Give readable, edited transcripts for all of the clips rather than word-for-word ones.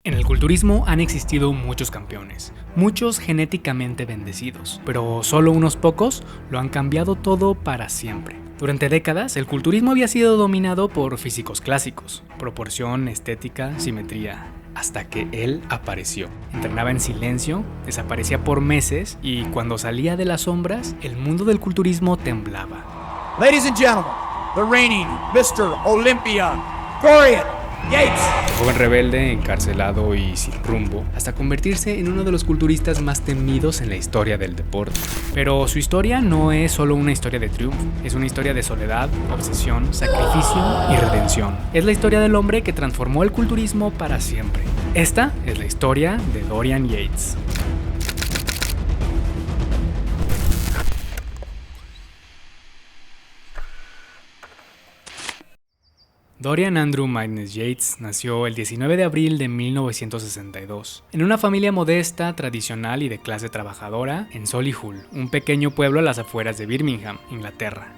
En el culturismo han existido muchos campeones, muchos genéticamente bendecidos, pero solo unos pocos lo han cambiado todo para siempre. Durante décadas, el culturismo había sido dominado por físicos clásicos, proporción, estética, simetría, hasta que él apareció. Entrenaba en silencio, desaparecía por meses y cuando salía de las sombras, el mundo del culturismo temblaba. Ladies and gentlemen, the reigning Mr. Olympia, Dorian Yates. El joven rebelde, encarcelado y sin rumbo, hasta convertirse en uno de los culturistas más temidos en la historia del deporte. Pero su historia no es solo una historia de triunfo, es una historia de soledad, obsesión, sacrificio y redención. Es la historia del hombre que transformó el culturismo para siempre. Esta es la historia de Dorian Yates. Dorian Andrew Magnus Yates nació el 19 de abril de 1962, en una familia modesta, tradicional y de clase trabajadora en Solihull, un pequeño pueblo a las afueras de Birmingham, Inglaterra.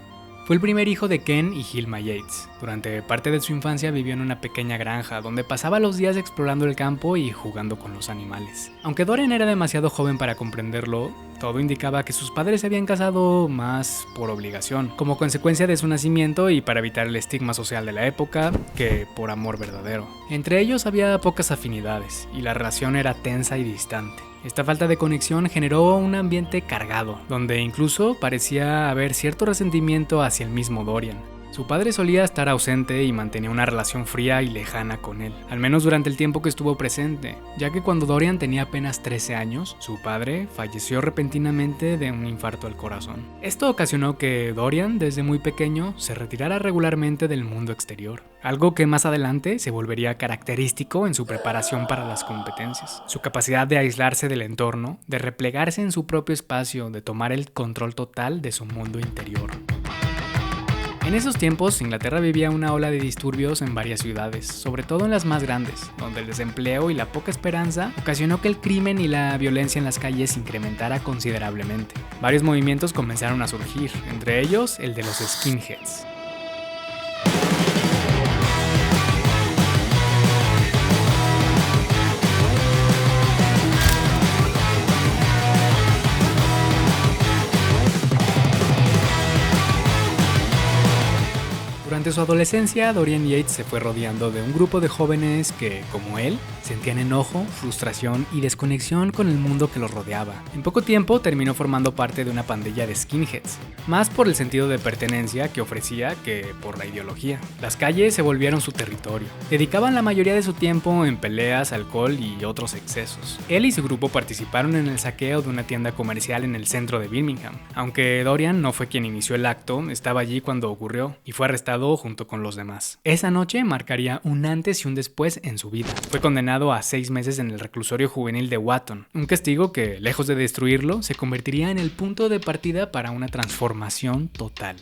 Fue el primer hijo de Ken y Hilma Yates. Durante parte de su infancia vivió en una pequeña granja donde pasaba los días explorando el campo y jugando con los animales. Aunque Dorian era demasiado joven para comprenderlo, todo indicaba que sus padres se habían casado más por obligación, como consecuencia de su nacimiento y para evitar el estigma social de la época, que por amor verdadero. Entre ellos había pocas afinidades y la relación era tensa y distante. Esta falta de conexión generó un ambiente cargado, donde incluso parecía haber cierto resentimiento hacia el mismo Dorian. Su padre solía estar ausente y mantenía una relación fría y lejana con él, al menos durante el tiempo que estuvo presente, ya que cuando Dorian tenía apenas 13 años, su padre falleció repentinamente de un infarto al corazón. Esto ocasionó que Dorian, desde muy pequeño, se retirara regularmente del mundo exterior, algo que más adelante se volvería característico en su preparación para las competencias. Su capacidad de aislarse del entorno, de replegarse en su propio espacio, de tomar el control total de su mundo interior. En esos tiempos, Inglaterra vivía una ola de disturbios en varias ciudades, sobre todo en las más grandes, donde el desempleo y la poca esperanza ocasionó que el crimen y la violencia en las calles incrementara considerablemente. Varios movimientos comenzaron a surgir, entre ellos el de los skinheads. Durante su adolescencia, Dorian Yates se fue rodeando de un grupo de jóvenes que, como él, sentían enojo, frustración y desconexión con el mundo que los rodeaba. En poco tiempo terminó formando parte de una pandilla de skinheads, más por el sentido de pertenencia que ofrecía que por la ideología. Las calles se volvieron su territorio. Dedicaban la mayoría de su tiempo en peleas, alcohol y otros excesos. Él y su grupo participaron en el saqueo de una tienda comercial en el centro de Birmingham. Aunque Dorian no fue quien inició el acto, estaba allí cuando ocurrió y fue arrestado junto con los demás. Esa noche marcaría un antes y un después en su vida. Fue condenado a 6 meses en el reclusorio juvenil de Watton, un castigo que, lejos de destruirlo, se convertiría en el punto de partida para una transformación total.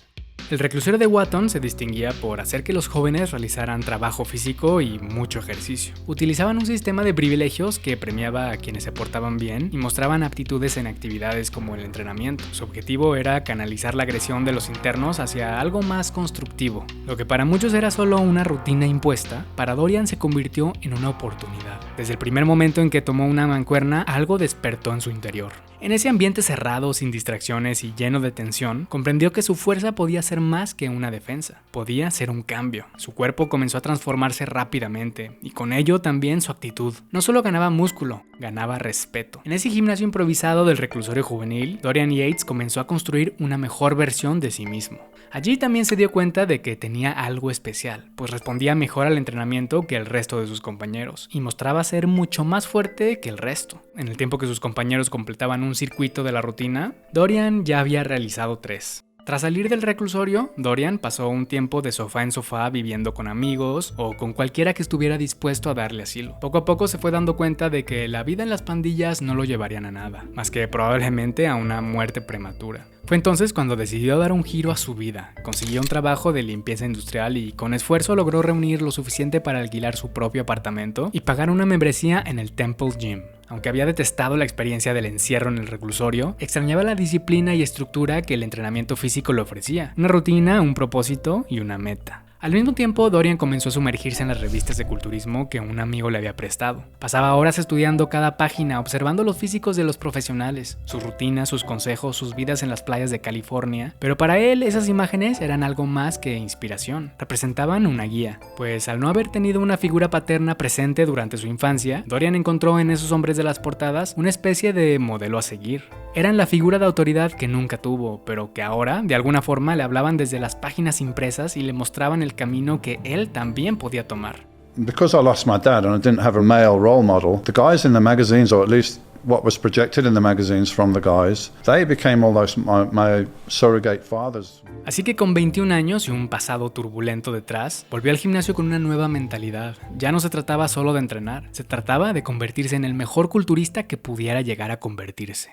El reclusorio de Watton se distinguía por hacer que los jóvenes realizaran trabajo físico y mucho ejercicio. Utilizaban un sistema de privilegios que premiaba a quienes se portaban bien y mostraban aptitudes en actividades como el entrenamiento. Su objetivo era canalizar la agresión de los internos hacia algo más constructivo. Lo que para muchos era solo una rutina impuesta, para Dorian se convirtió en una oportunidad. Desde el primer momento en que tomó una mancuerna, algo despertó en su interior. En ese ambiente cerrado, sin distracciones y lleno de tensión, comprendió que su fuerza podía ser más que una defensa. Podía ser un cambio. Su cuerpo comenzó a transformarse rápidamente, y con ello también su actitud. No solo ganaba músculo, ganaba respeto. En ese gimnasio improvisado del reclusorio juvenil, Dorian Yates comenzó a construir una mejor versión de sí mismo. Allí también se dio cuenta de que tenía algo especial, pues respondía mejor al entrenamiento que el resto de sus compañeros, y mostraba ser mucho más fuerte que el resto. En el tiempo que sus compañeros completaban un circuito de la rutina, Dorian ya había realizado 3. Tras salir del reclusorio, Dorian pasó un tiempo de sofá en sofá viviendo con amigos o con cualquiera que estuviera dispuesto a darle asilo. Poco a poco se fue dando cuenta de que la vida en las pandillas no lo llevarían a nada, más que probablemente a una muerte prematura. Fue entonces cuando decidió dar un giro a su vida. Consiguió un trabajo de limpieza industrial y con esfuerzo logró reunir lo suficiente para alquilar su propio apartamento y pagar una membresía en el Temple Gym. Aunque había detestado la experiencia del encierro en el reclusorio, extrañaba la disciplina y estructura que el entrenamiento físico le ofrecía. Una rutina, un propósito y una meta. Al mismo tiempo, Dorian comenzó a sumergirse en las revistas de culturismo que un amigo le había prestado. Pasaba horas estudiando cada página, observando los físicos de los profesionales, sus rutinas, sus consejos, sus vidas en las playas de California, pero para él esas imágenes eran algo más que inspiración, representaban una guía, pues al no haber tenido una figura paterna presente durante su infancia, Dorian encontró en esos hombres de las portadas una especie de modelo a seguir. Eran la figura de autoridad que nunca tuvo, pero que ahora, de alguna forma, le hablaban desde las páginas impresas y le mostraban el camino que él también podía tomar. Because I lost my dad and I didn't have a male role model, the guys in the magazines, or at least what was projected in the magazines from the guys, they became almost my surrogate fathers. Así que con 21 años y un pasado turbulento detrás, volvió al gimnasio con una nueva mentalidad. Ya no se trataba solo de entrenar, se trataba de convertirse en el mejor culturista que pudiera llegar a convertirse.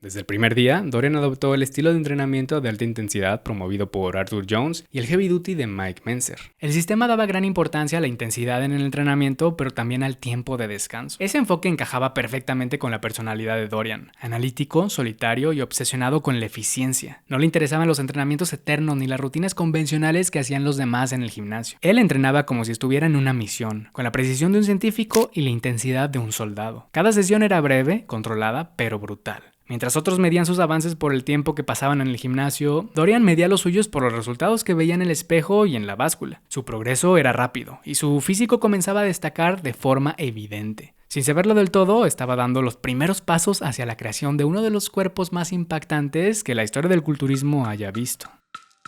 Desde el primer día, Dorian adoptó el estilo de entrenamiento de alta intensidad promovido por Arthur Jones y el heavy duty de Mike Mentzer. El sistema daba gran importancia a la intensidad en el entrenamiento, pero también al tiempo de descanso. Ese enfoque encajaba perfectamente con la personalidad de Dorian, analítico, solitario y obsesionado con la eficiencia. No le interesaban los entrenamientos eternos ni las rutinas convencionales que hacían los demás en el gimnasio. Él entrenaba como si estuviera en una misión, con la precisión de un científico y la intensidad de un soldado. Cada sesión era breve, controlada, pero brutal. Mientras otros medían sus avances por el tiempo que pasaban en el gimnasio, Dorian medía los suyos por los resultados que veía en el espejo y en la báscula. Su progreso era rápido, y su físico comenzaba a destacar de forma evidente. Sin saberlo del todo, estaba dando los primeros pasos hacia la creación de uno de los cuerpos más impactantes que la historia del culturismo haya visto.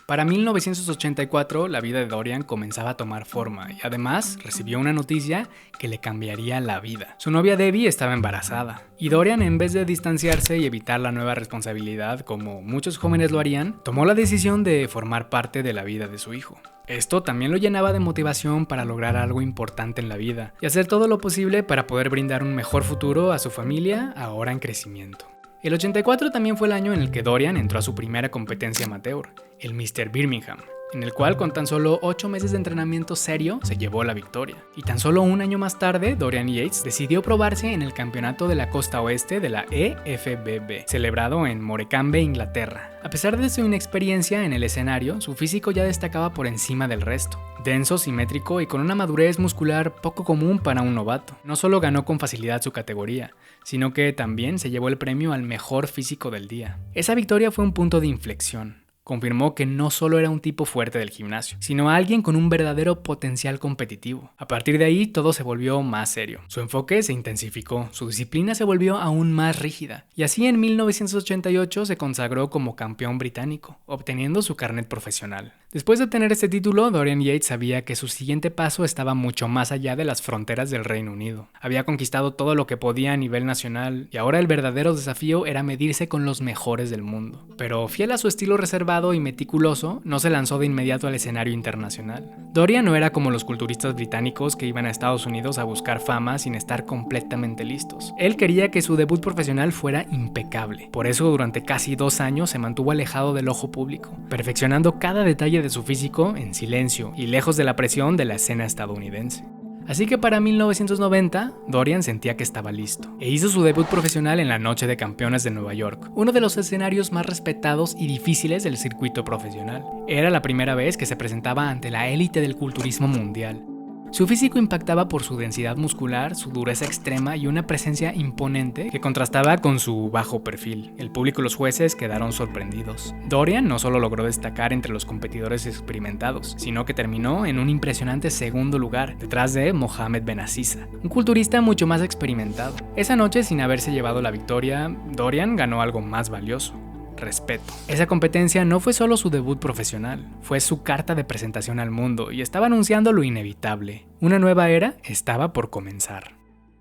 Para 1984, la vida de Dorian comenzaba a tomar forma y además recibió una noticia que le cambiaría la vida. Su novia Debbie estaba embarazada y Dorian, en vez de distanciarse y evitar la nueva responsabilidad como muchos jóvenes lo harían, tomó la decisión de formar parte de la vida de su hijo. Esto también lo llenaba de motivación para lograr algo importante en la vida y hacer todo lo posible para poder brindar un mejor futuro a su familia ahora en crecimiento. El 84 también fue el año en el que Dorian entró a su primera competencia amateur, el Mr. Birmingham, en el cual con tan solo 8 meses de entrenamiento serio se llevó la victoria. Y tan solo un año más tarde, Dorian Yates decidió probarse en el campeonato de la costa oeste de la EFBB, celebrado en Morecambe, Inglaterra. A pesar de su inexperiencia en el escenario, su físico ya destacaba por encima del resto. Denso, simétrico y con una madurez muscular poco común para un novato. No solo ganó con facilidad su categoría, sino que también se llevó el premio al mejor físico del día. Esa victoria fue un punto de inflexión. Confirmó que no solo era un tipo fuerte del gimnasio, sino alguien con un verdadero potencial competitivo. A partir de ahí, todo se volvió más serio. Su enfoque se intensificó, su disciplina se volvió aún más rígida, y así en 1988 se consagró como campeón británico, obteniendo su carnet profesional. Después de obtener este título, Dorian Yates sabía que su siguiente paso estaba mucho más allá de las fronteras del Reino Unido. Había conquistado todo lo que podía a nivel nacional, y ahora el verdadero desafío era medirse con los mejores del mundo. Pero fiel a su estilo reservado y meticuloso, no se lanzó de inmediato al escenario internacional. Dorian no era como los culturistas británicos que iban a Estados Unidos a buscar fama sin estar completamente listos. Él quería que su debut profesional fuera impecable. Por eso durante casi 2 años se mantuvo alejado del ojo público, perfeccionando cada detalle de su físico en silencio y lejos de la presión de la escena estadounidense. Así que para 1990, Dorian sentía que estaba listo, e hizo su debut profesional en la Noche de Campeones de Nueva York, uno de los escenarios más respetados y difíciles del circuito profesional. Era la primera vez que se presentaba ante la élite del culturismo mundial. Su físico impactaba por su densidad muscular, su dureza extrema y una presencia imponente que contrastaba con su bajo perfil. El público y los jueces quedaron sorprendidos. Dorian no solo logró destacar entre los competidores experimentados, sino que terminó en un impresionante segundo lugar, detrás de Mohamed Benaziza, un culturista mucho más experimentado. Esa noche, sin haberse llevado la victoria, Dorian ganó algo más valioso: respeto. Esa competencia no fue solo su debut profesional, fue su carta de presentación al mundo y estaba anunciando lo inevitable. Una nueva era estaba por comenzar.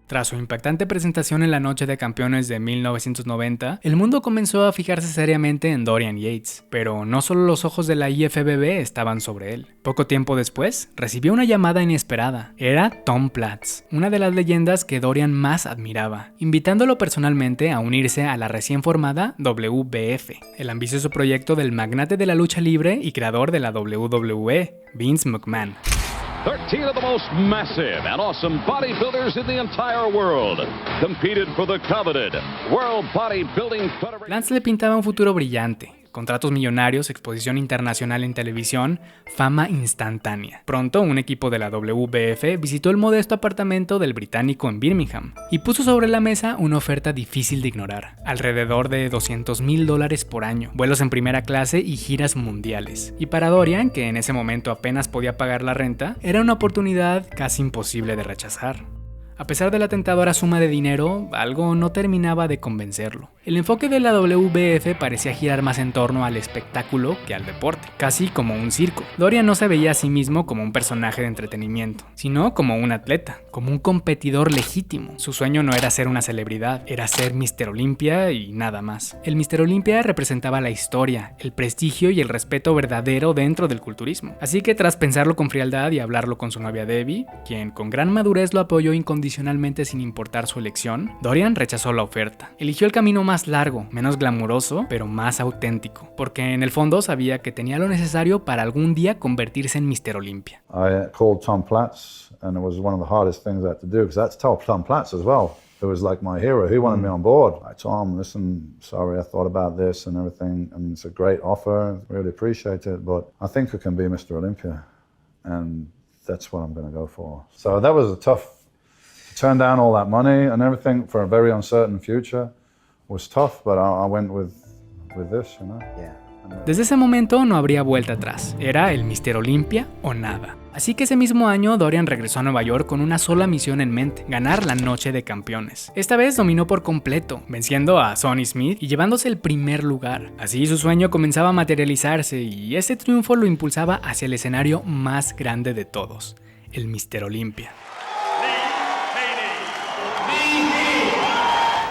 Tras su impactante presentación en la Noche de Campeones de 1990, el mundo comenzó a fijarse seriamente en Dorian Yates, pero no solo los ojos de la IFBB estaban sobre él. Poco tiempo después, recibió una llamada inesperada. Era Tom Platz, una de las leyendas que Dorian más admiraba, invitándolo personalmente a unirse a la recién formada WBF, el ambicioso proyecto del magnate de la lucha libre y creador de la WWE, Vince McMahon. 13 of the most massive and awesome bodybuilders in the entire world competed for the coveted World Bodybuilding Federation. Lance le pintaba un futuro brillante, contratos millonarios, exposición internacional en televisión, fama instantánea. Pronto, un equipo de la WBF visitó el modesto apartamento del británico en Birmingham y puso sobre la mesa una oferta difícil de ignorar, alrededor de $200,000 por año, vuelos en primera clase y giras mundiales. Y para Dorian, que en ese momento apenas podía pagar la renta, era una oportunidad casi imposible de rechazar. A pesar de la tentadora suma de dinero, algo no terminaba de convencerlo. El enfoque de la WBF parecía girar más en torno al espectáculo que al deporte, casi como un circo. Dorian no se veía a sí mismo como un personaje de entretenimiento, sino como un atleta, como un competidor legítimo. Su sueño no era ser una celebridad, era ser Mr. Olympia y nada más. El Mr. Olympia representaba la historia, el prestigio y el respeto verdadero dentro del culturismo. Así que tras pensarlo con frialdad y hablarlo con su novia Debbie, quien con gran madurez lo apoyó incondicionalmente sin importar su elección, Dorian rechazó la oferta. Eligió el camino más largo, menos glamuroso, pero más auténtico, porque en el fondo sabía que tenía lo necesario para algún día convertirse en Mr. Olympia. I called Tom Platz, and it was one of the hardest things I had to do, because that's Tom Platz as well. It was like my hero. He wanted me on board. I told him, listen, sorry, I thought about this and everything, and it's a great offer. Really appreciate it, but I think I can be Mr. Olympia, and that's what I'm going to go for. So that was a tough. Turn down all that money and everything for a very uncertain future was tough, but I went with this, you know. Yeah. Desde ese momento no habría vuelta atrás. Era el Mr. Olympia o nada. Así que ese mismo año Dorian regresó a Nueva York con una sola misión en mente: ganar la Noche de Campeones. Esta vez dominó por completo, venciendo a Sonny Smith y llevándose el primer lugar. Así su sueño comenzaba a materializarse y ese triunfo lo impulsaba hacia el escenario más grande de todos, el Mr. Olympia.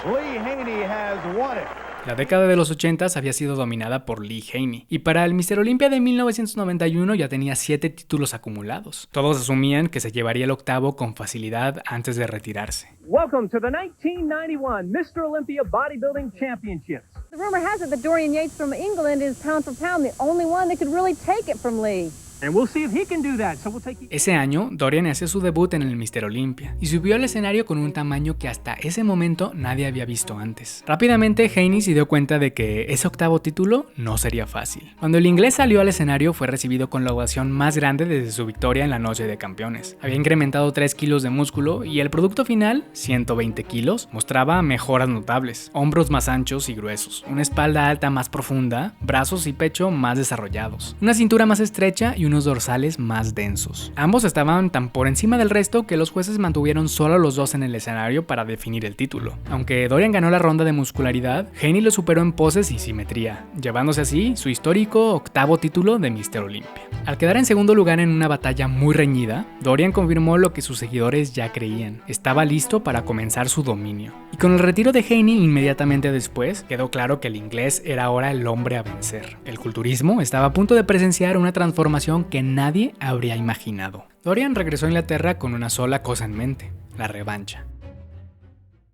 Lee Haney has won it. La década de los 80s había sido dominada por Lee Haney, y para el Mr. Olympia de 1991 ya tenía 7 títulos acumulados. Todos asumían que se llevaría el octavo con facilidad antes de retirarse. Welcome to the 1991 Mr. Olympia Bodybuilding Championships. The rumor has it that Dorian Yates from England is pound for pound the only one that could really take it from Lee. And we'll see if he can do that. So we'll take you. Ese año, Dorian hace su debut en el Mr. Olympia y subió al escenario con un tamaño que hasta ese momento nadie había visto antes. Rápidamente, Haney se dio cuenta de que ese octavo título no sería fácil. Cuando el inglés salió al escenario, fue recibido con la ovación más grande desde su victoria en la Noche de Campeones. Había incrementado 3 kilos de músculo y el producto final, 120 kilos, mostraba mejoras notables: hombros más anchos y gruesos, una espalda alta más profunda, brazos y pecho más desarrollados, una cintura más estrecha y unos dorsales más densos. Ambos estaban tan por encima del resto que los jueces mantuvieron solo los dos en el escenario para definir el título. Aunque Dorian ganó la ronda de muscularidad, Haney lo superó en poses y simetría, llevándose así su histórico octavo título de Mr. Olympia. Al quedar en segundo lugar en una batalla muy reñida, Dorian confirmó lo que sus seguidores ya creían: estaba listo para comenzar su dominio. Y con el retiro de Haney inmediatamente después, quedó claro que el inglés era ahora el hombre a vencer. El culturismo estaba a punto de presenciar una transformación que nadie habría imaginado. Dorian regresó a Inglaterra con una sola cosa en mente: la revancha.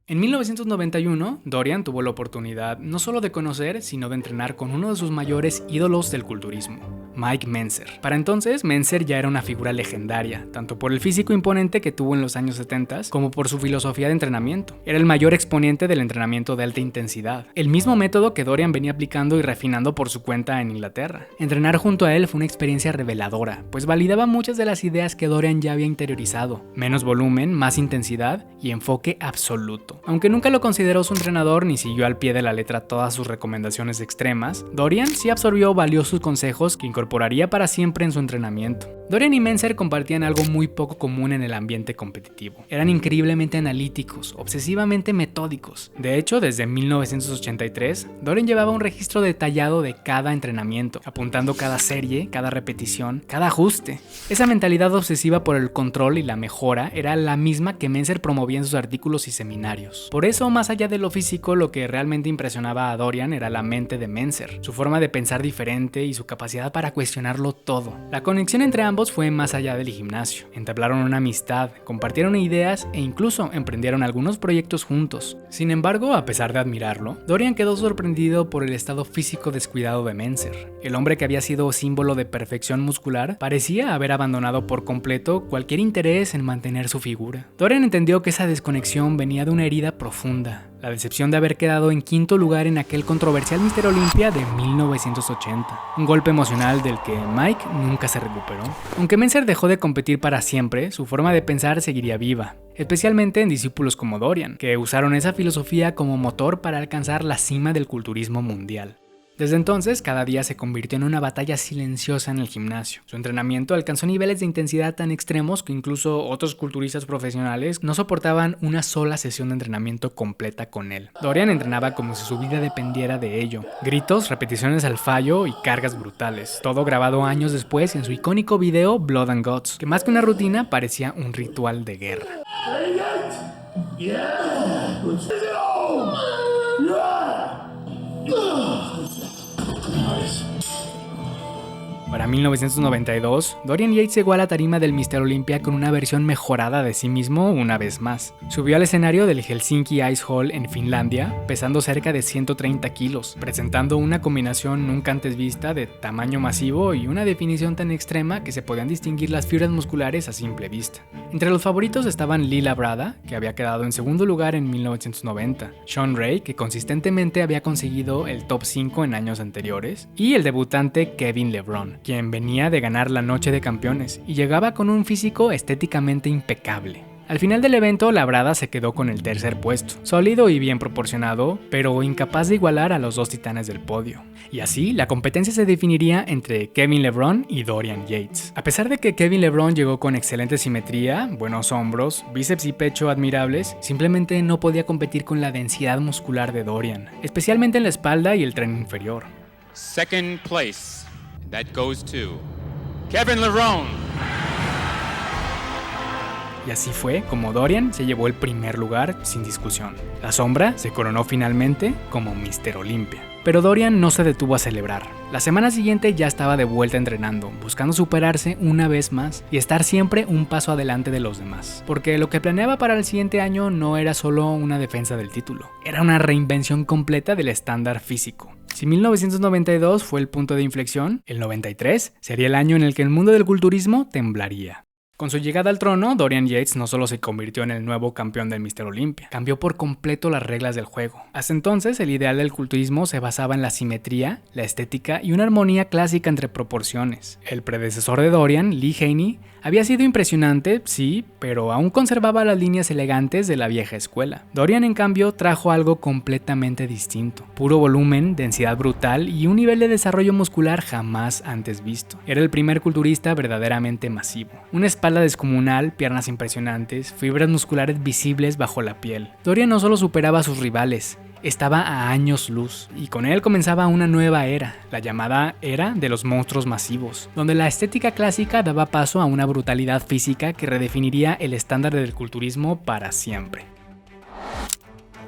En 1991, Dorian tuvo la oportunidad no solo de conocer, sino de entrenar con uno de sus mayores ídolos del culturismo, Mike Mentzer. Para entonces, Mentzer ya era una figura legendaria, tanto por el físico imponente que tuvo en los años 70 como por su filosofía de entrenamiento. Era el mayor exponente del entrenamiento de alta intensidad, el mismo método que Dorian venía aplicando y refinando por su cuenta en Inglaterra. Entrenar junto a él fue una experiencia reveladora, pues validaba muchas de las ideas que Dorian ya había interiorizado: menos volumen, más intensidad y enfoque absoluto. Aunque nunca lo consideró su entrenador ni siguió al pie de la letra todas sus recomendaciones extremas, Dorian sí absorbió valiosos consejos que incorporaría para siempre en su entrenamiento. Dorian y Mentzer compartían algo muy poco común en el ambiente competitivo: eran increíblemente analíticos, obsesivamente metódicos. De hecho, desde 1983, Dorian llevaba un registro detallado de cada entrenamiento, apuntando cada serie, cada repetición, cada ajuste. Esa mentalidad obsesiva por el control y la mejora era la misma que Mentzer promovía en sus artículos y seminarios. Por eso, más allá de lo físico, lo que realmente impresionaba a Dorian era la mente de Mentzer, su forma de pensar diferente y su capacidad para cuestionarlo todo. La conexión entre ambos fue más allá del gimnasio. Entablaron una amistad, compartieron ideas e incluso emprendieron algunos proyectos juntos. Sin embargo, a pesar de admirarlo, Dorian quedó sorprendido por el estado físico descuidado de Mentzer. El hombre que había sido símbolo de perfección muscular parecía haber abandonado por completo cualquier interés en mantener su figura. Dorian entendió que esa desconexión venía de una herida herida profunda, la decepción de haber quedado en quinto lugar en aquel controversial Mr. Olympia de 1980. Un golpe emocional del que Mike nunca se recuperó. Aunque Meltzer dejó de competir para siempre, su forma de pensar seguiría viva, especialmente en discípulos como Dorian, que usaron esa filosofía como motor para alcanzar la cima del culturismo mundial. Desde entonces, cada día se convirtió en una batalla silenciosa en el gimnasio. Su entrenamiento alcanzó niveles de intensidad tan extremos que incluso otros culturistas profesionales no soportaban una sola sesión de entrenamiento completa con él. Dorian entrenaba como si su vida dependiera de ello. Gritos, repeticiones al fallo y cargas brutales. Todo grabado años después en su icónico video Blood and Guts, que más que una rutina parecía un ritual de guerra. Para 1992, Dorian Yates llegó a la tarima del Mr. Olympia con una versión mejorada de sí mismo una vez más. Subió al escenario del Helsinki Ice Hall en Finlandia, pesando cerca de 130 kilos, presentando una combinación nunca antes vista de tamaño masivo y una definición tan extrema que se podían distinguir las fibras musculares a simple vista. Entre los favoritos estaban Lee Labrada, que había quedado en segundo lugar en 1990, Shawn Ray, que consistentemente había conseguido el top 5 en años anteriores, y el debutante Kevin LeBron, quien venía de ganar la Noche de Campeones y llegaba con un físico estéticamente impecable. Al final del evento, Labrada se quedó con el tercer puesto, sólido y bien proporcionado, pero incapaz de igualar a los dos titanes del podio. Y así, la competencia se definiría entre Kevin LeBron y Dorian Yates. A pesar de que Kevin LeBron llegó con excelente simetría, buenos hombros, bíceps y pecho admirables, simplemente no podía competir con la densidad muscular de Dorian, especialmente en la espalda y el tren inferior. Second place. That goes to Kevin LeBron. Y así fue como Dorian se llevó el primer lugar sin discusión. La sombra se coronó finalmente como Mr. Olympia. Pero Dorian no se detuvo a celebrar. La semana siguiente ya estaba de vuelta entrenando, buscando superarse una vez más y estar siempre un paso adelante de los demás. Porque lo que planeaba para el siguiente año no era solo una defensa del título, era una reinvención completa del estándar físico. Si 1992 fue el punto de inflexión, el 93 sería el año en el que el mundo del culturismo temblaría. Con su llegada al trono, Dorian Yates no solo se convirtió en el nuevo campeón del Mr. Olympia, cambió por completo las reglas del juego. Hasta entonces, el ideal del culturismo se basaba en la simetría, la estética y una armonía clásica entre proporciones. El predecesor de Dorian, Lee Haney, había sido impresionante, sí, pero aún conservaba las líneas elegantes de la vieja escuela. Dorian, en cambio, trajo algo completamente distinto. Puro volumen, densidad brutal y un nivel de desarrollo muscular jamás antes visto. Era el primer culturista verdaderamente masivo. Una espalda descomunal, piernas impresionantes, fibras musculares visibles bajo la piel. Dorian no solo superaba a sus rivales, estaba a años luz, y con él comenzaba una nueva era, la llamada era de los monstruos masivos, donde la estética clásica daba paso a una brutalidad física que redefiniría el estándar del culturismo para siempre.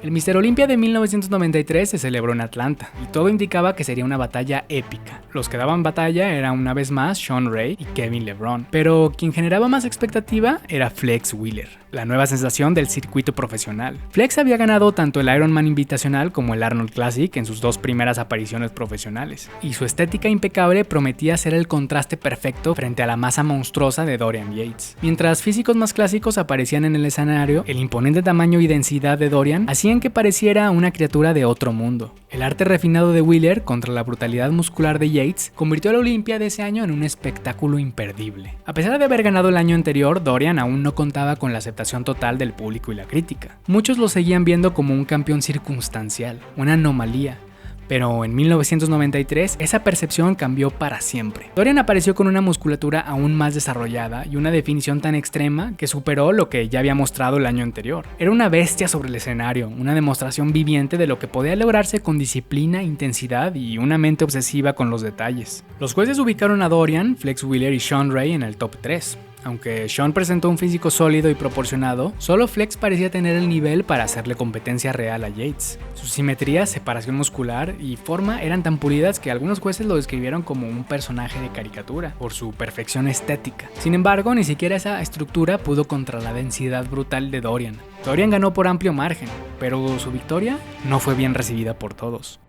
El Mr. Olympia de 1993 se celebró en Atlanta, y todo indicaba que sería una batalla épica. Los que daban batalla eran una vez más Shawn Ray y Kevin LeBron, pero quien generaba más expectativa era Flex Wheeler, la nueva sensación del circuito profesional. Flex había ganado tanto el Ironman Invitacional como el Arnold Classic en sus dos primeras apariciones profesionales, y su estética impecable prometía ser el contraste perfecto frente a la masa monstruosa de Dorian Yates. Mientras físicos más clásicos aparecían en el escenario, el imponente tamaño y densidad de Dorian hacían que pareciera una criatura de otro mundo. El arte refinado de Wheeler contra la brutalidad muscular de Yates convirtió a la Olympia de ese año en un espectáculo imperdible. A pesar de haber ganado el año anterior, Dorian aún no contaba con la aceptación total del público y la crítica. Muchos lo seguían viendo como un campeón circunstancial, una anomalía. Pero en 1993 esa percepción cambió para siempre. Dorian apareció con una musculatura aún más desarrollada y una definición tan extrema que superó lo que ya había mostrado el año anterior. Era una bestia sobre el escenario, una demostración viviente de lo que podía lograrse con disciplina, intensidad y una mente obsesiva con los detalles. Los jueces ubicaron a Dorian, Flex Wheeler y Shawn Ray en el top 3. Aunque Shawn presentó un físico sólido y proporcionado, solo Flex parecía tener el nivel para hacerle competencia real a Yates. Su simetría, separación muscular y forma eran tan pulidas que algunos jueces lo describieron como un personaje de caricatura, por su perfección estética. Sin embargo, ni siquiera esa estructura pudo contra la densidad brutal de Dorian. Dorian ganó por amplio margen, pero su victoria no fue bien recibida por todos.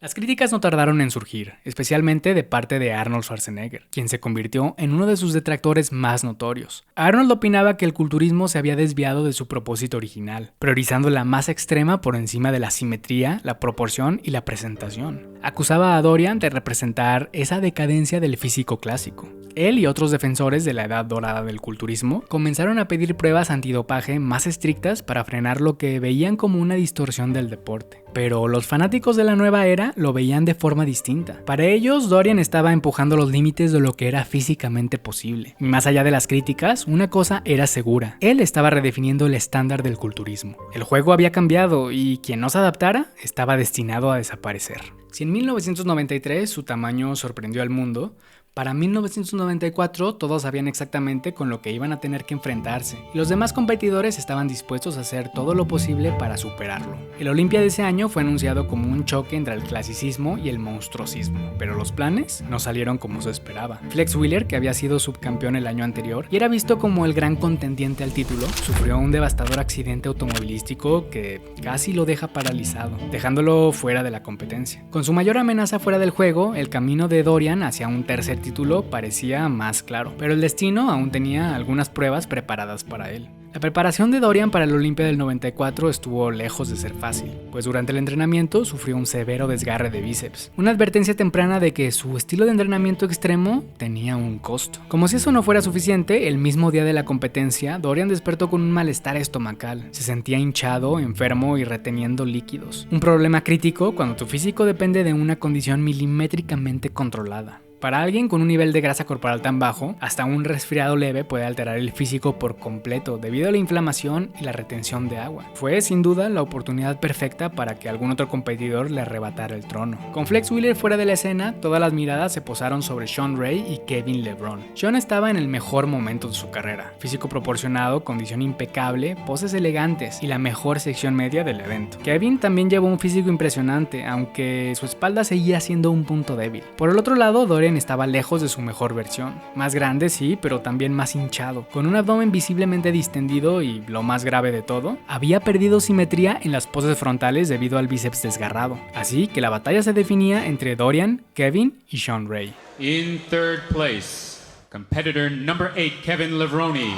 Las críticas no tardaron en surgir, especialmente de parte de Arnold Schwarzenegger, quien se convirtió en uno de sus detractores más notorios. Arnold opinaba que el culturismo se había desviado de su propósito original, priorizando la masa extrema por encima de la simetría, la proporción y la presentación. Acusaba a Dorian de representar esa decadencia del físico clásico. Él y otros defensores de la edad dorada del culturismo comenzaron a pedir pruebas antidopaje más estrictas para frenar lo que veían como una distorsión del deporte. Pero los fanáticos de la nueva era lo veían de forma distinta. Para ellos, Dorian estaba empujando los límites de lo que era físicamente posible. Y más allá de las críticas, una cosa era segura: él estaba redefiniendo el estándar del culturismo. El juego había cambiado y quien no se adaptara estaba destinado a desaparecer. Si en 1993 su tamaño sorprendió al mundo, para 1994 todos sabían exactamente con lo que iban a tener que enfrentarse, y los demás competidores estaban dispuestos a hacer todo lo posible para superarlo. El Olympia de ese año fue anunciado como un choque entre el clasicismo y el monstruosismo, pero los planes no salieron como se esperaba. Flex Wheeler, que había sido subcampeón el año anterior y era visto como el gran contendiente al título, sufrió un devastador accidente automovilístico que casi lo deja paralizado, dejándolo fuera de la competencia. Con su mayor amenaza fuera del juego, el camino de Dorian hacia un tercer título parecía más claro, pero el destino aún tenía algunas pruebas preparadas para él. La preparación de Dorian para el Olympia del 94 estuvo lejos de ser fácil, pues durante el entrenamiento sufrió un severo desgarre de bíceps, una advertencia temprana de que su estilo de entrenamiento extremo tenía un costo. Como si eso no fuera suficiente, el mismo día de la competencia, Dorian despertó con un malestar estomacal. Se sentía hinchado, enfermo y reteniendo líquidos. Un problema crítico cuando tu físico depende de una condición milimétricamente controlada. Para alguien con un nivel de grasa corporal tan bajo, hasta un resfriado leve puede alterar el físico por completo debido a la inflamación y la retención de agua. Fue sin duda la oportunidad perfecta para que algún otro competidor le arrebatara el trono. Con Flex Wheeler fuera de la escena, todas las miradas se posaron sobre Sean Ray y Kevin LeBron. Sean estaba en el mejor momento de su carrera: físico proporcionado, condición impecable, poses elegantes y la mejor sección media del evento. Kevin también llevó un físico impresionante, aunque su espalda seguía siendo un punto débil. Por el otro lado, Dorian estaba lejos de su mejor versión. Más grande sí, pero también más hinchado, con un abdomen visiblemente distendido y, lo más grave de todo, había perdido simetría en las poses frontales debido al bíceps desgarrado. Así que la batalla se definía entre Dorian, Kevin y Sean Ray. In third place, competitor number 8, Kevin Levrone.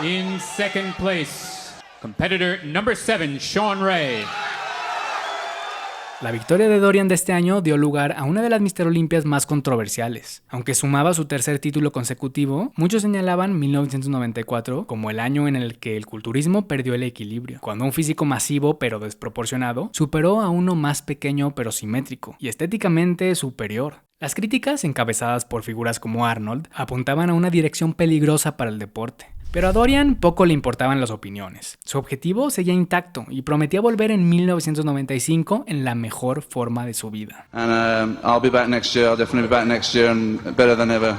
In second place, competitor number 7, Sean Ray. La victoria de Dorian de este año dio lugar a una de las Mr. Olympias más controversiales. Aunque sumaba su tercer título consecutivo, muchos señalaban 1994 como el año en el que el culturismo perdió el equilibrio, cuando un físico masivo pero desproporcionado superó a uno más pequeño pero simétrico y estéticamente superior. Las críticas, encabezadas por figuras como Arnold, apuntaban a una dirección peligrosa para el deporte. Pero a Dorian poco le importaban las opiniones. Su objetivo seguía intacto y prometía volver en 1995 en la mejor forma de su vida. And I'll be back next year. I'll definitely be back next year and better than ever.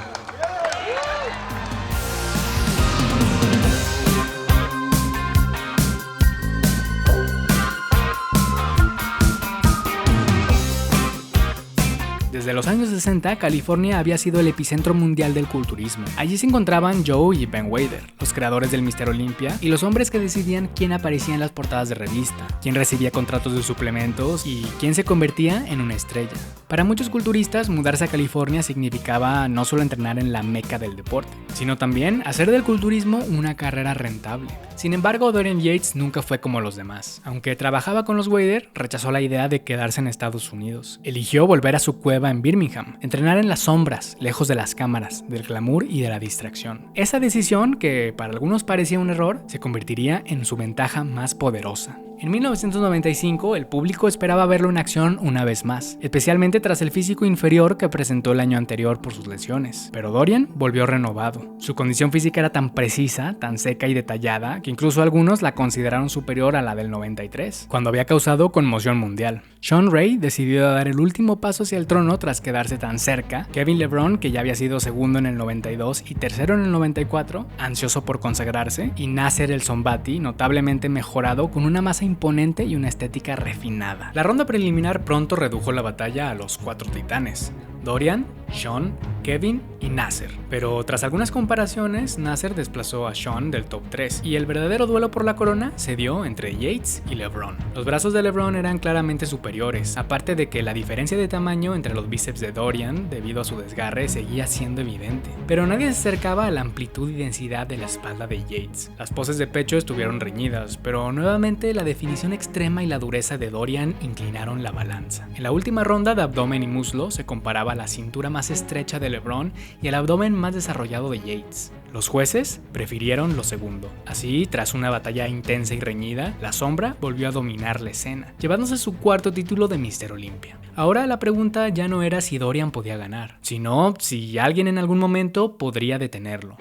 Desde los años 60, California había sido el epicentro mundial del culturismo. Allí se encontraban Joe y Ben Wader, los creadores del Mr. Olympia, y los hombres que decidían quién aparecía en las portadas de revista, quién recibía contratos de suplementos y quién se convertía en una estrella. Para muchos culturistas, mudarse a California significaba no solo entrenar en la meca del deporte, sino también hacer del culturismo una carrera rentable. Sin embargo, Dorian Yates nunca fue como los demás. Aunque trabajaba con los Wader, rechazó la idea de quedarse en Estados Unidos. Eligió volver a su cueva en Birmingham, entrenar en las sombras, lejos de las cámaras, del glamour y de la distracción. Esa decisión, que para algunos parecía un error, se convertiría en su ventaja más poderosa. En 1995, el público esperaba verlo en acción una vez más, especialmente tras el físico inferior que presentó el año anterior por sus lesiones. Pero Dorian volvió renovado. Su condición física era tan precisa, tan seca y detallada, que incluso algunos la consideraron superior a la del 93, cuando había causado conmoción mundial. Sean Ray decidió dar el último paso hacia el trono tras quedarse tan cerca. Kevin LeBron, que ya había sido segundo en el 92 y tercero en el 94, ansioso por consagrarse, y Nasser El Sonbaty, notablemente mejorado con una masa imponente y una estética refinada. La ronda preliminar pronto redujo la batalla a los 4 titanes. Dorian, Sean, Kevin y Nasser. Pero tras algunas comparaciones, Nasser desplazó a Sean del top 3 y el verdadero duelo por la corona se dio entre Yates y LeBron. Los brazos de LeBron eran claramente superiores, aparte de que la diferencia de tamaño entre los bíceps de Dorian debido a su desgarre seguía siendo evidente. Pero nadie se acercaba a la amplitud y densidad de la espalda de Yates. Las poses de pecho estuvieron reñidas, pero nuevamente la definición extrema y la dureza de Dorian inclinaron la balanza. En la última ronda de abdomen y muslo se comparaba la cintura más estrecha de LeBron y el abdomen más desarrollado de Yates. Los jueces prefirieron lo segundo. Así, tras una batalla intensa y reñida, la sombra volvió a dominar la escena, llevándose su cuarto título de Mr. Olympia. Ahora la pregunta ya no era si Dorian podía ganar, sino si alguien en algún momento podría detenerlo.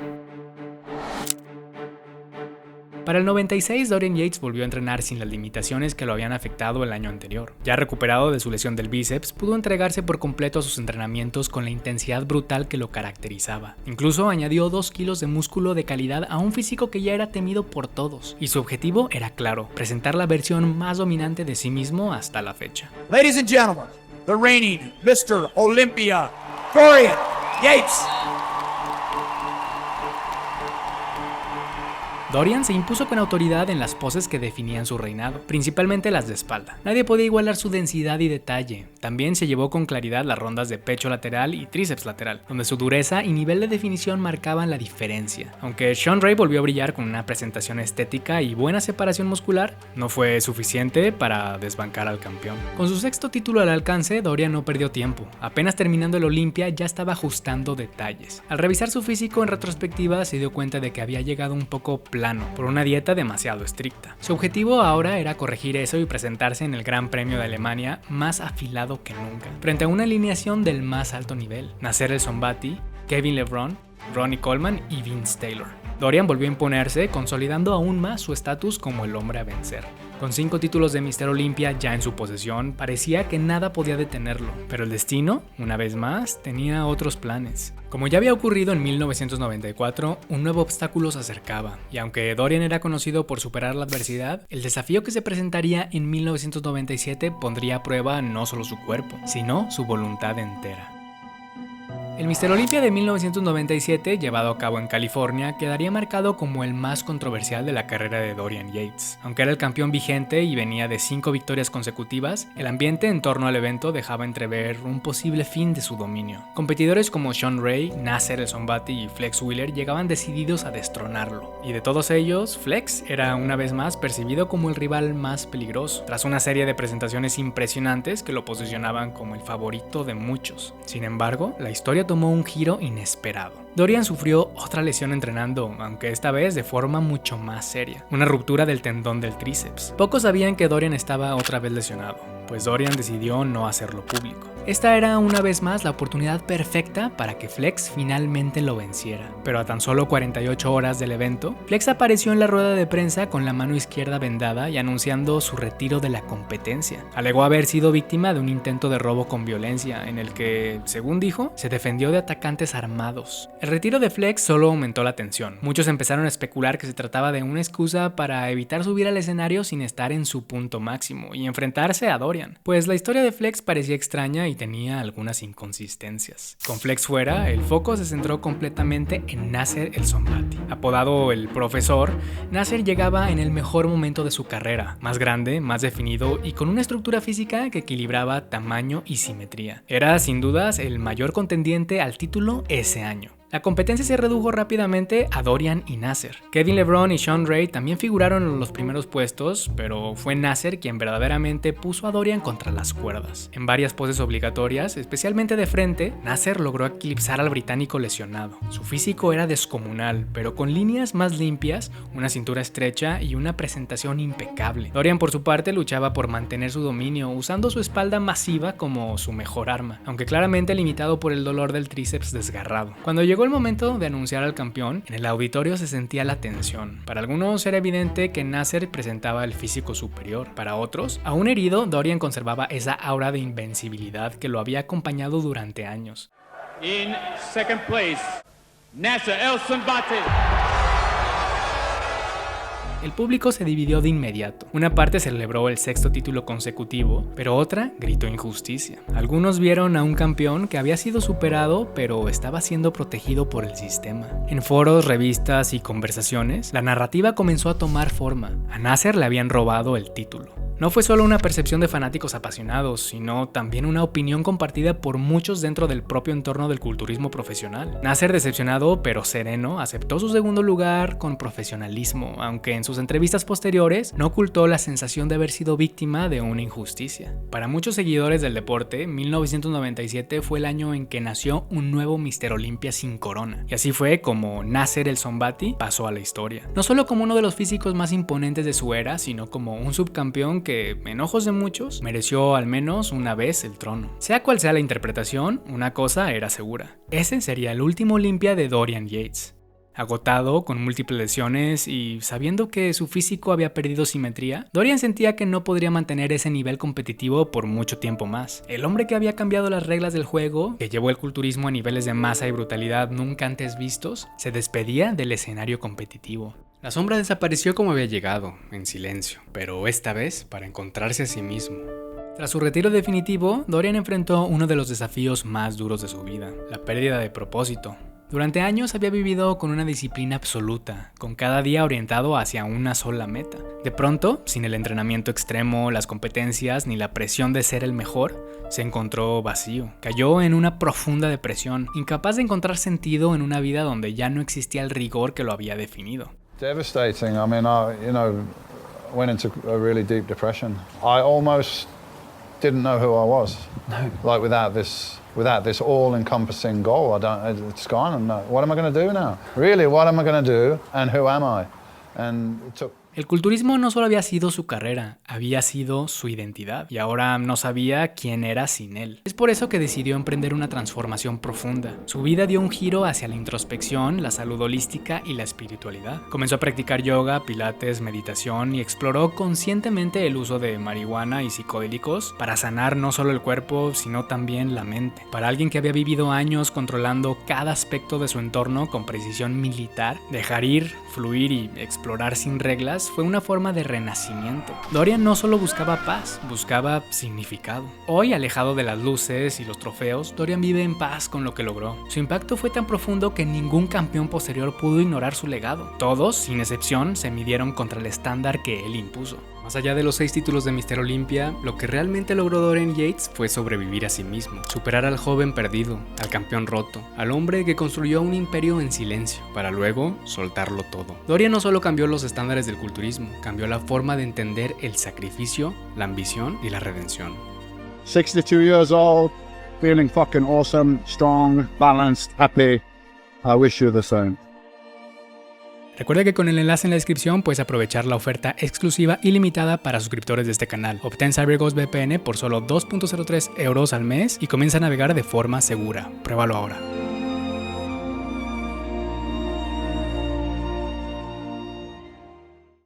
Para el 96, Dorian Yates volvió a entrenar sin las limitaciones que lo habían afectado el año anterior. Ya recuperado de su lesión del bíceps, pudo entregarse por completo a sus entrenamientos con la intensidad brutal que lo caracterizaba. Incluso añadió 2 kilos de músculo de calidad a un físico que ya era temido por todos, y su objetivo era claro: presentar la versión más dominante de sí mismo hasta la fecha. Ladies and gentlemen, the reigning Mr. Olympia, Dorian Yates. Dorian se impuso con autoridad en las poses que definían su reinado, principalmente las de espalda. Nadie podía igualar su densidad y detalle. También se llevó con claridad las rondas de pecho lateral y tríceps lateral, donde su dureza y nivel de definición marcaban la diferencia. Aunque Sean Ray volvió a brillar con una presentación estética y buena separación muscular, no fue suficiente para desbancar al campeón. Con su sexto título al alcance, Dorian no perdió tiempo. Apenas terminando el Olympia ya estaba ajustando detalles. Al revisar su físico en retrospectiva se dio cuenta de que había llegado un poco plano por una dieta demasiado estricta. Su objetivo ahora era corregir eso y presentarse en el Gran Premio de Alemania más afilado que nunca, frente a una alineación del más alto nivel: Nasser El Sonbaty, Kevin LeBron, Ronnie Coleman y Vince Taylor. Dorian volvió a imponerse, consolidando aún más su estatus como el hombre a vencer. Con 5 títulos de Mr. Olympia ya en su posesión, parecía que nada podía detenerlo, pero el destino, una vez más, tenía otros planes. Como ya había ocurrido en 1994, un nuevo obstáculo se acercaba, y aunque Dorian era conocido por superar la adversidad, el desafío que se presentaría en 1997 pondría a prueba no solo su cuerpo, sino su voluntad entera. El Mr. Olympia de 1997, llevado a cabo en California, quedaría marcado como el más controversial de la carrera de Dorian Yates. Aunque era el campeón vigente y venía de 5 victorias consecutivas, el ambiente en torno al evento dejaba entrever un posible fin de su dominio. Competidores como Sean Ray, Nasser El Sonbaty y Flex Wheeler llegaban decididos a destronarlo, y de todos ellos, Flex era una vez más percibido como el rival más peligroso, tras una serie de presentaciones impresionantes que lo posicionaban como el favorito de muchos. Sin embargo, la historia tomó un giro inesperado. Dorian sufrió otra lesión entrenando, aunque esta vez de forma mucho más seria: una ruptura del tendón del tríceps. Pocos sabían que Dorian estaba otra vez lesionado, pues Dorian decidió no hacerlo público. Esta era una vez más la oportunidad perfecta para que Flex finalmente lo venciera. Pero a tan solo 48 horas del evento, Flex apareció en la rueda de prensa con la mano izquierda vendada y anunciando su retiro de la competencia. Alegó haber sido víctima de un intento de robo con violencia, en el que, según dijo, se defendió de atacantes armados. El retiro de Flex solo aumentó la tensión. Muchos empezaron a especular que se trataba de una excusa para evitar subir al escenario sin estar en su punto máximo y enfrentarse a Dorian, pues la historia de Flex parecía extraña y tenía algunas inconsistencias. Con Flex fuera, el foco se centró completamente en Nasser El Sonbaty. Apodado el Profesor, Nasser llegaba en el mejor momento de su carrera, más grande, más definido y con una estructura física que equilibraba tamaño y simetría. Era sin dudas el mayor contendiente al título ese año. La competencia se redujo rápidamente a Dorian y Nasser. Kevin LeBron y Sean Ray también figuraron en los primeros puestos, pero fue Nasser quien verdaderamente puso a Dorian contra las cuerdas. En varias poses obligatorias, especialmente de frente, Nasser logró eclipsar al británico lesionado. Su físico era descomunal, pero con líneas más limpias, una cintura estrecha y una presentación impecable. Dorian, por su parte, luchaba por mantener su dominio, usando su espalda masiva como su mejor arma, aunque claramente limitado por el dolor del tríceps desgarrado. Cuando llegó el momento de anunciar al campeón, en el auditorio se sentía la tensión. Para algunos era evidente que Nasser presentaba el físico superior. Para otros, aún herido, Dorian conservaba esa aura de invencibilidad que lo había acompañado durante años. In second place, Nasser El Sonbaty. El público se dividió de inmediato. Una parte celebró el 6º título consecutivo, pero otra gritó injusticia. Algunos vieron a un campeón que había sido superado, pero estaba siendo protegido por el sistema. En foros, revistas y conversaciones, la narrativa comenzó a tomar forma. A Nasser le habían robado el título. No fue solo una percepción de fanáticos apasionados, sino también una opinión compartida por muchos dentro del propio entorno del culturismo profesional. Nasser, decepcionado pero sereno, aceptó su segundo lugar con profesionalismo, aunque en sus entrevistas posteriores no ocultó la sensación de haber sido víctima de una injusticia. Para muchos seguidores del deporte, 1997 fue el año en que nació un nuevo Mr. Olympia sin corona, y así fue como Nasser El Sonbaty pasó a la historia. No solo como uno de los físicos más imponentes de su era, sino como un subcampeón que, en ojos de muchos, mereció al menos una vez el trono. Sea cual sea la interpretación, una cosa era segura: ese sería el último Olympia de Dorian Yates. Agotado, con múltiples lesiones y sabiendo que su físico había perdido simetría, Dorian sentía que no podría mantener ese nivel competitivo por mucho tiempo más. El hombre que había cambiado las reglas del juego, que llevó el culturismo a niveles de masa y brutalidad nunca antes vistos, se despedía del escenario competitivo. La sombra desapareció como había llegado, en silencio, pero esta vez para encontrarse a sí mismo. Tras su retiro definitivo, Dorian enfrentó uno de los desafíos más duros de su vida: la pérdida de propósito. Durante años había vivido con una disciplina absoluta, con cada día orientado hacia una sola meta. De pronto, sin el entrenamiento extremo, las competencias ni la presión de ser el mejor, se encontró vacío. Cayó en una profunda depresión, incapaz de encontrar sentido en una vida donde ya no existía el rigor que lo había definido. Devastating. I mean, went into a really deep depression. I almost didn't know who I was. No. Like without this all-encompassing goal, it's gone. And what am I going to do now? Really, what am I going to do? And who am I? And it took. El culturismo no solo había sido su carrera, había sido su identidad, y ahora no sabía quién era sin él. Es por eso que decidió emprender una transformación profunda. Su vida dio un giro hacia la introspección, la salud holística y la espiritualidad. Comenzó a practicar yoga, pilates, meditación y exploró conscientemente el uso de marihuana y psicodélicos para sanar no solo el cuerpo, sino también la mente. Para alguien que había vivido años controlando cada aspecto de su entorno con precisión militar, dejar ir, fluir y explorar sin reglas fue una forma de renacimiento. Dorian no solo buscaba paz, buscaba significado. Hoy, alejado de las luces y los trofeos, Dorian vive en paz con lo que logró. Su impacto fue tan profundo que ningún campeón posterior pudo ignorar su legado. Todos, sin excepción, se midieron contra el estándar que él impuso. Más allá de los 6 títulos de Mr. Olympia, lo que realmente logró Dorian Yates fue sobrevivir a sí mismo, superar al joven perdido, al campeón roto, al hombre que construyó un imperio en silencio, para luego soltarlo todo. Dorian no solo cambió los estándares del culturismo, cambió la forma de entender el sacrificio, la ambición y la redención. 62 years old, feeling fucking awesome, strong, balanced, happy. I wish you the same. Recuerda que con el enlace en la descripción puedes aprovechar la oferta exclusiva y limitada para suscriptores de este canal. Obtén CyberGhost VPN por solo 2.03 € al mes y comienza a navegar de forma segura. Pruébalo ahora.